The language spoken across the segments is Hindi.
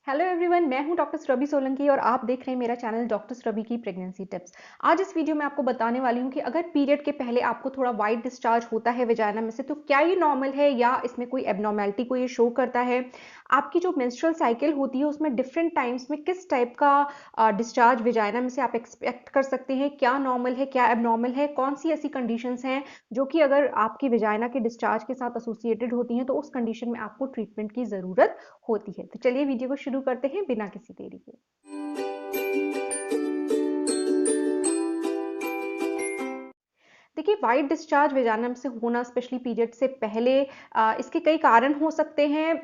हेलो एवरीवन, मैं हूं डॉक्टर सुरभि सोलंकी और आप देख रहे हैं मेरा चैनल डॉक्टर सुरभि की प्रेगनेंसी टिप्स। आज इस वीडियो में आपको बताने वाली हूं कि अगर पीरियड के पहले आपको थोड़ा वाइट डिस्चार्ज होता है वेजाइना में से, तो क्या ये नॉर्मल है या इसमें कोई एबनॉर्मेलिटी को ये शो करता है। आपकी जो मेंस्ट्रुअल साइकिल होती है उसमें डिफरेंट टाइम्स में किस टाइप का डिस्चार्ज वेजाइना में से आप एक्सपेक्ट कर सकते हैं, क्या नॉर्मल है क्या एबनॉर्मल है, कौन सी ऐसी कंडीशंस हैं जो कि अगर आपकी वेजाइना के डिस्चार्ज के साथ एसोसिएटेड होती हैं तो उस कंडीशन में आपको ट्रीटमेंट की ज़रूरत होती है। तो चलिए वीडियो को शुरू करते हैं बिना किसी देरी के। देखिए, वाइट डिस्चार्ज वेजाइना से होना स्पेशली पीरियड से पहले इसके कई कारण हो सकते हैं।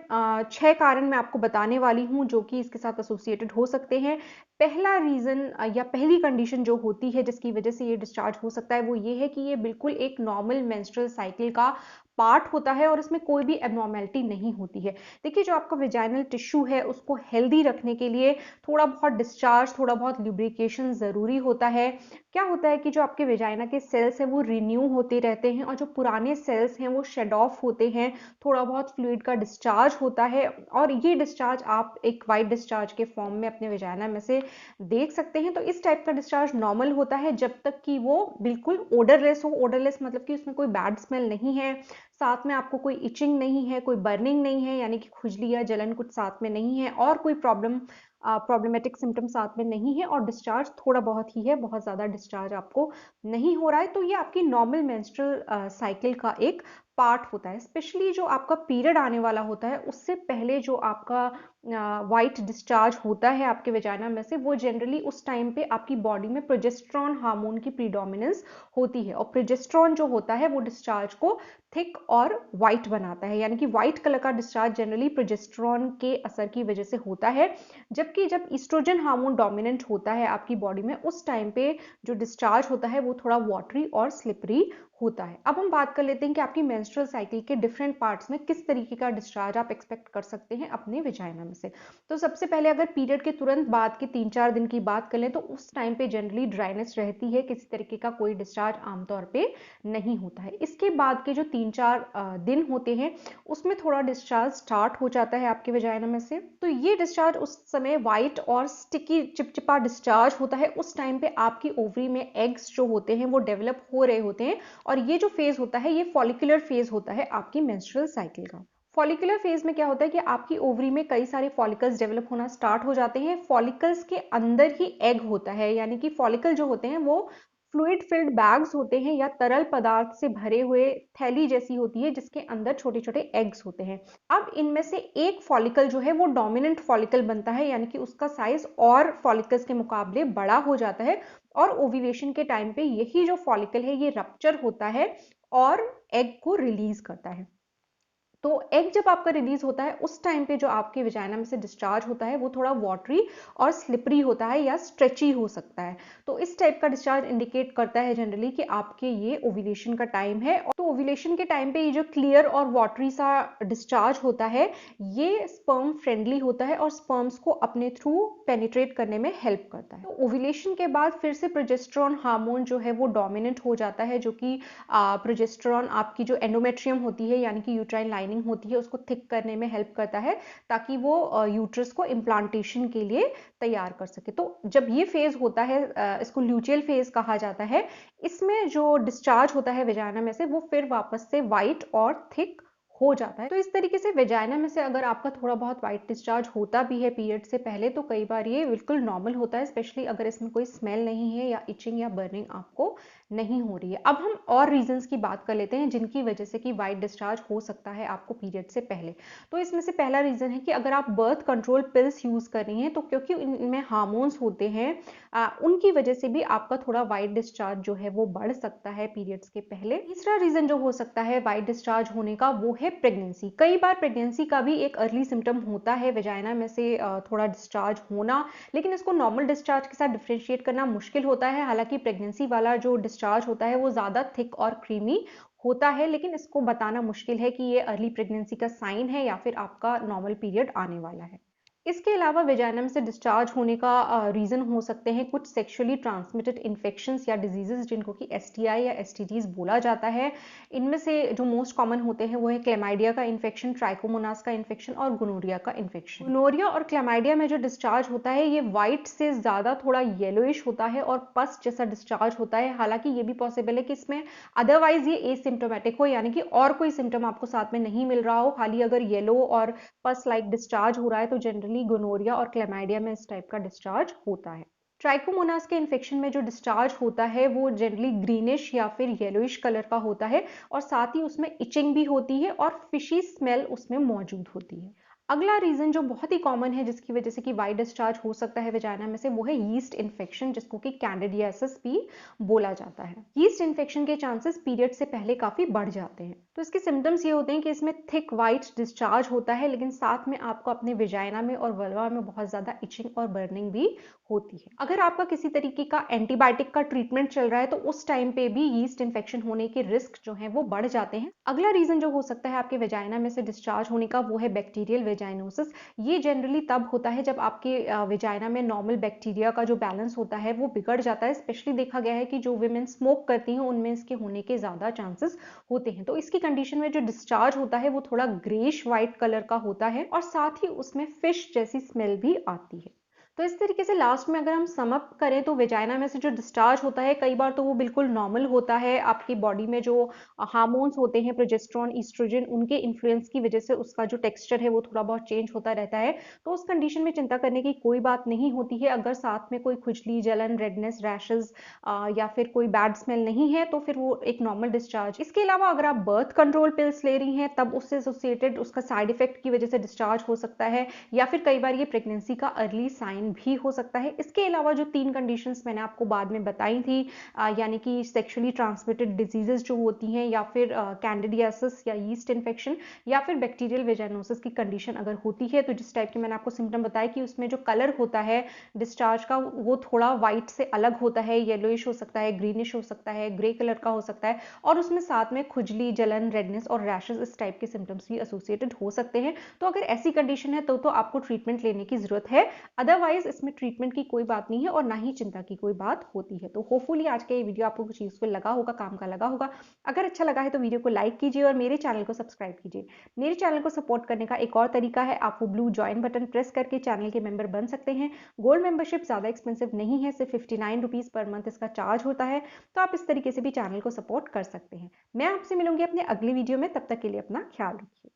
6 कारण मैं आपको बताने वाली हूँ जो कि इसके साथ एसोसिएटेड हो सकते हैं। पहला रीज़न या पहली कंडीशन जो होती है जिसकी वजह से ये डिस्चार्ज हो सकता है वो ये है कि ये बिल्कुल एक नॉर्मल मेंस्ट्रुअल साइकिल का पार्ट होता है और इसमें कोई भी एबनॉर्मेलिटी नहीं होती है। देखिए, जो आपका वेजाइनल टिश्यू है उसको हेल्दी रखने के लिए थोड़ा बहुत डिस्चार्ज, थोड़ा बहुत लुब्रिकेशन ज़रूरी होता है। क्या होता है कि जो आपके वेजाइना के सेल्स हैं वो रिन्यू होते रहते हैं और जो पुराने सेल्स हैं वो शेड ऑफ होते हैं, थोड़ा बहुत फ्लूइड का डिस्चार्ज होता है और ये डिस्चार्ज आप एक वाइट डिस्चार्ज के फॉर्म में अपने वेजाइना में से देख सकते हैं। तो इस टाइप का डिस्चार्ज नॉर्मल होता है जब तक कि वो बिल्कुल ओडरलेस हो। ओडरलेस मतलब कि उसमें कोई बैड स्मेल नहीं है, साथ में आपको कोई इचिंग नहीं है, कोई बर्निंग नहीं है, यानी कि खुजली या जलन कुछ साथ में नहीं है और कोई प्रॉब्लमेटिक सिम्टम साथ में नहीं है और डिस्चार्ज थोड़ा बहुत ही है, बहुत ज़्यादा डिस्चार्ज आपको नहीं हो रहा है। तो ये आपकी नॉर्मल मेंस्ट्रुअल साइकिल का एक पार्ट होता है। स्पेशली जो आपका पीरियड आने वाला होता है उससे पहले जो आपका वाइट डिस्चार्ज होता है आपके वेजाइना में से, वो जनरली उस टाइम पे आपकी बॉडी में प्रोजेस्टेरॉन हार्मोन की प्रीडोमिनेंस होती है और प्रोजेस्टेरॉन जो होता है वो डिस्चार्ज को थिक और वाइट बनाता है, यानी कि वाइट कलर का डिस्चार्ज जनरली प्रोजेस्टेरॉन के असर की वजह से होता है। जबकि जब ईस्ट्रोजन हार्मोन डोमिनेंट होता है आपकी बॉडी में, उस टाइम पे जो डिस्चार्ज होता है वो थोड़ा वाटरी और स्लिपरी होता है। अब हम बात कर लेते हैं कि आपकी मेंस्ट्रुअल साइकिल के डिफरेंट पार्ट्स में किस तरीके का डिस्चार्ज आप एक्सपेक्ट कर सकते हैं अपने वेजाइना में से। तो सबसे पहले अगर पीरियड के तुरंत बाद के 3-4 दिन की बात कर लें तो उस टाइम पे जनरली ड्राइनेस रहती है, किसी तरीके का कोई डिस्चार्ज आमतौर पे नहीं होता है। इसके बाद के जो 3-4 दिन होते हैं उसमें थोड़ा डिस्चार्ज स्टार्ट हो जाता है आपके वेजाइना में से। तो ये डिस्चार्ज उस समय वाइट और स्टिकी चिपचिपा डिस्चार्ज होता है। उस टाइम पे आपकी ओवरी में एग्स जो होते हैं वो डेवलप हो रहे होते हैं और ये जो फेज होता है ये फॉलिकुलर फेज होता है आपकी मेंस्ट्रुअल साइकिल का। फॉलिकुलर फेज में क्या होता है कि आपकी ओवरी में कई सारे फॉलिकल्स डेवलप होना स्टार्ट हो जाते हैं। फॉलिकल्स के अंदर ही एग होता है, यानी कि फॉलिकल जो होते हैं वो फ्लूइड फिल्ड बैग्स होते हैं या तरल पदार्थ से भरे हुए थैली जैसी होती है जिसके अंदर छोटे छोटे एग्स होते हैं। अब इनमें से एक फॉलिकल जो है वो डोमिनेंट फॉलिकल बनता है, यानी कि उसका साइज और फॉलिकल्स के मुकाबले बड़ा हो जाता है और ओव्यूलेशन के टाइम पे यही जो फॉलिकल है ये रप्चर होता है और एग को रिलीज करता है। तो एग जब आपका रिलीज होता है उस टाइम पे जो आपके विजाइना में से डिस्चार्ज होता है वो थोड़ा वाटरी और स्लिपरी होता है या स्ट्रेची हो सकता है। तो इस टाइप का डिस्चार्ज इंडिकेट करता है जनरली कि आपके ये ओव्यूलेशन का टाइम है। तो ओव्यूलेशन के टाइम पे ये जो क्लियर और वाटरी सा डिस्चार्ज होता है ये स्पर्म फ्रेंडली होता है और स्पर्म्स को अपने थ्रू पेनिट्रेट करने में हेल्प करता है। तो ओव्यूलेशन के बाद फिर से प्रोजेस्टेरॉन हार्मोन जो है वो डोमिनेंट हो जाता है, जो कि प्रोजेस्टेरॉन आपकी जो एंडोमेट्रियम होती है यानी कि यूट्राइन लाइनिंग होती है उसको थिक करने में हेल्प करता है ताकि वो यूट्रस को इम्प्लांटेशन के लिए तैयार कर सके। तो जब ये फेज होता है इसको ल्यूटियल फेज कहा जाता है। इसमें जो डिस्चार्ज होता है वेजाइना में से वो फिर वापस से वाइट और थिक हो जाता है। तो इस तरीके से वेजाइना में से अगर आपका थोड़ा बहुत वाइट डिस्चार्ज होता भी है पीरियड से पहले तो कई बार ये बिल्कुल नॉर्मल होता है, स्पेशली अगर इसमें कोई स्मेल नहीं है या इचिंग या बर्निंग आपको नहीं हो रही है। अब हम और रीजंस की बात कर लेते हैं जिनकी वजह से कि वाइट डिस्चार्ज हो सकता है आपको पीरियड से पहले। तो इसमें से पहला रीजन है कि अगर आप बर्थ कंट्रोल पिल्स यूज कर रही हैं तो क्योंकि इनमें हार्मोन्स होते हैं उनकी वजह से भी आपका थोड़ा वाइट डिस्चार्ज जो है वो बढ़ सकता है पीरियड्स के पहले। तीसरा रीजन जो हो सकता है वाइट डिस्चार्ज होने का वो है प्रेगनेंसी। कई बार प्रेगनेंसी का भी एक अर्ली सिम्टम होता है वेजाइना में से थोड़ा डिस्चार्ज होना, लेकिन इसको नॉर्मल डिस्चार्ज के साथ डिफ्रेंशिएट करना मुश्किल होता है। हालांकि प्रेगनेंसी वाला जो डिस्चार्ज होता है वो ज़्यादा थिक और क्रीमी होता है, लेकिन इसको बताना मुश्किल है कि ये अर्ली प्रेगनेंसी का साइन है या फिर आपका नॉर्मल पीरियड आने वाला है। इसके अलावा वेजाइनम से डिस्चार्ज होने का रीज़न हो सकते हैं कुछ सेक्सुअली ट्रांसमिटेड इन्फेक्शंस या डिजीजेस जिनको कि एसटीआई या एसटीडीज बोला जाता है। इनमें से जो मोस्ट कॉमन होते हैं वो है क्लेमाइडिया का इन्फेक्शन, ट्राइकोमोनास का इन्फेक्शन और गोनोरिया का इन्फेक्शन। गोनोरिया और क्लेमाइडिया में जो डिस्चार्ज होता है ये व्हाइट से ज़्यादा थोड़ा येलोइश होता है और पस जैसा डिस्चार्ज होता है। हालांकि ये भी पॉसिबल है कि इसमें अदरवाइज ये एसिम्टोमेटिक हो, यानी कि और कोई सिम्टम आपको साथ में नहीं मिल रहा हो, खाली अगर येलो और पस लाइक डिस्चार्ज हो रहा है तो जनरली गोनोरिया और क्लेमाइडिया में इस टाइप का डिस्चार्ज होता है। ट्राइकोमोनास के इन्फेक्शन में जो डिस्चार्ज होता है वो जनरली ग्रीनिश या फिर येलोइश कलर का होता है और साथ ही उसमें इचिंग भी होती है और फिशी स्मेल उसमें मौजूद होती है। अगला रीजन जो बहुत ही कॉमन है जिसकी वजह से कि वाइट डिस्चार्ज हो सकता है वेजाइना में से वो है यीस्ट इन्फेक्शन, जिसको कि कैंडिडियासिस भी बोला जाता है। यीस्ट इन्फेक्शन के चांसेस पीरियड से पहले काफी बढ़ जाते हैं। तो इसके सिम्टम्स ये होते हैं कि इसमें थिक वाइट डिस्चार्ज होता है, लेकिन साथ में आपको अपने वेजाइना में और वल्वा में बहुत ज्यादा इचिंग और बर्निंग भी होती है। अगर आपका किसी तरीके का एंटीबायोटिक का ट्रीटमेंट चल रहा है तो उस टाइम पे भी यीस्ट इन्फेक्शन होने के रिस्क जो है वो बढ़ जाते हैं। अगला रीजन जो हो सकता है आपके वेजाइना में से डिस्चार्ज होने का वो है बैक्टीरियल वेजाइनोसिस। ये जनरली तब होता है जब आपके वेजाइना में नॉर्मल बैक्टीरिया का जो बैलेंस होता है वो बिगड़ जाता है। स्पेशली देखा गया है कि जो विमेन स्मोक करती हैं उनमें इसके होने के ज्यादा चांसेस होते हैं। तो इसकी कंडीशन में जो डिस्चार्ज होता है वो थोड़ा ग्रेश व्हाइट कलर का होता है और साथ ही उसमें फिश जैसी स्मेल भी आती है। तो इस तरीके से लास्ट में अगर हम सम अप करें तो वेजाइना में से जो डिस्चार्ज होता है कई बार तो वो बिल्कुल नॉर्मल होता है। आपकी बॉडी में जो हार्मोन्स होते हैं, प्रोजेस्टेरोन, ईस्ट्रोजन, उनके इन्फ्लुएंस की वजह से उसका जो टेक्सचर है वो थोड़ा बहुत चेंज होता रहता है। तो उस कंडीशन में चिंता करने की कोई बात नहीं होती है। अगर साथ में कोई खुजली, जलन, रेडनेस, रैशेज या फिर कोई बैड स्मेल नहीं है तो फिर वो एक नॉर्मल डिस्चार्ज। इसके अलावा अगर आप बर्थ कंट्रोल पिल्स ले रही हैं तब उससे एसोसिएटेड उसका साइड इफेक्ट की वजह से डिस्चार्ज हो सकता है, या फिर कई बार ये प्रेगनेंसी का अर्ली साइन भी हो सकता है। इसके अलावा जो 3 कंडीशंस मैंने आपको बाद में बताई थी, यानी कि सेक्सुअली ट्रांसमिटेड डिजीजेस जो होती हैं या फिर कैंडिडियासिस या यीस्ट इन्फेक्शन या फिर बैक्टीरियल वेजाइनोसिस की कंडीशन अगर होती है तो जिस टाइप की मैंने आपको सिम्टम बताया कि उसमें जो कलर होता है डिस्चार्ज का वो थोड़ा व्हाइट से अलग होता है, येलोइश हो सकता है, ग्रीनिश हो सकता है, ग्रे कलर का हो सकता है और उसमें साथ में खुजली, जलन, रेडनेस और रैशेज इस टाइप के सिम्टम्स भी एसोसिएटेड हो सकते हैं। तो अगर ऐसी कंडीशन है तो आपको ट्रीटमेंट लेने की जरूरत है। अदरवाइज इसमें ट्रीटमेंट की कोई बात नहीं है और ना ही चिंता की कोई बात होती है। तो होपफुली आज का ये वीडियो आपको कुछ यूजफुल लगा होगा, काम का लगा होगा। अगर अच्छा लगा है तो वीडियो को लाइक कीजिए और मेरे चैनल को सब्सक्राइब कीजिए। मेरे चैनल को सपोर्ट करने का एक और तरीका है, आप वो ब्लू ज्वाइन बटन प्रेस करके चैनल के मेंबर बन सकते हैं। गोल्ड मेंबरशिप ज्यादा एक्सपेंसिव नहीं है, सिर्फ 59 रुपीज पर मंथ इसका चार्ज होता है। तो आप इस तरीके से भी चैनल को सपोर्ट कर सकते हैं। मैं आपसे मिलूंगी अपने अगली वीडियो में, तब तक के लिए अपना ख्याल रखिए।